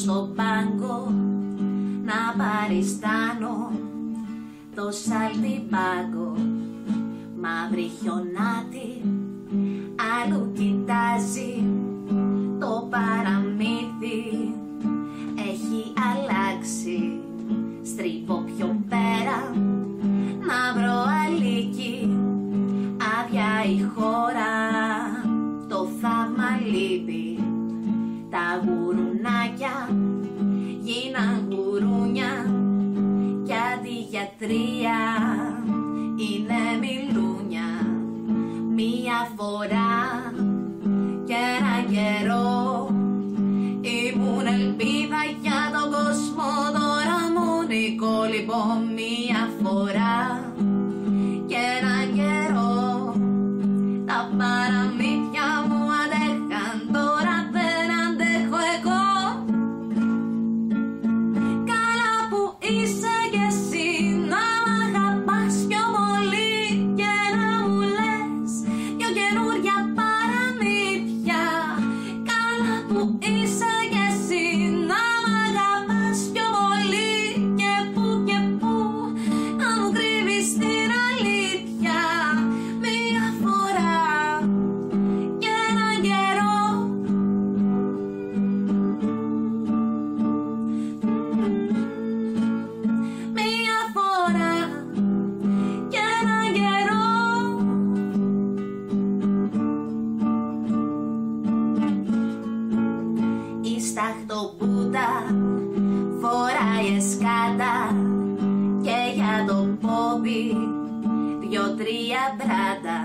στον πάγκο να παριστάνω το σαλτιμπάγκο. Μαύρη χιονάτη αλλού κοιτάζει, το παραμύθι έχει αλλάξει. Στρίβω πιο πέρα να βρω αλίκη, άδεια η χώρα, το θαύμα λείπει. Τα γουρουνάκια γίναν γουρούνια κι αντιγιατρία είναι μιλούνια. Μία φορά και ένα καιρό ήμουν ελπίδα για τον κόσμο, τώρα μονικό λοιπόν. Μία φορά και ένα καιρό τα παραμύθια μου αντέχαν, τώρα δεν αντέχω εγώ. Καλά που είσαι κι εσύ να μ' αγαπάς πιο πολύ και να μου λες δυο καινούρια παραμύθια. Καλά που είσαι κι εσύ να μ' αγαπάς πιο πολύ και που να μου κρύβεις την αλήθεια. Μία φορά και ένα καιρό. Μία φορά και ένα καιρό. Η σταχτοπούτα φοράει εσκάτα και για το πόμπι δυο-τρία μπράτα.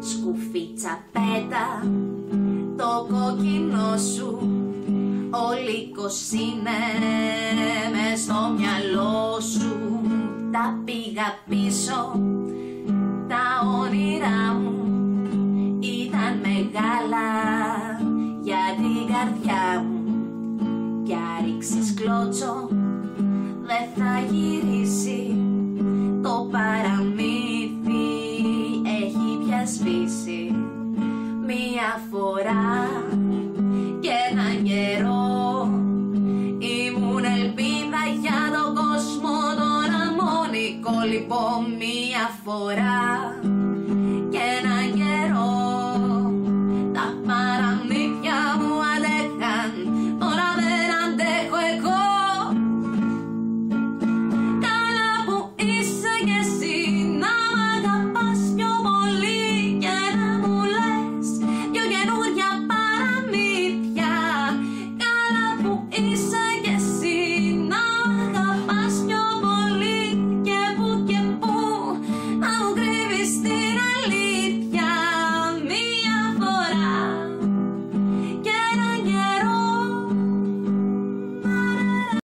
Σκουφίτσα πέτα το κόκκινο σου, ο λύκος είναι μες στο μυαλό σου. Τα πήγα πίσω, τα όνειρά μου ήταν μεγάλα για την καρδιά μου. Κι ρίξεις κλώτσο δεν θα γυρίσει, το παραμύθι έχει πια σβήσει. Μία φορά και έναν καιρό ήμουν ελπίδα για τον κόσμο, τώρα μονικό λοιπόν. Μία φορά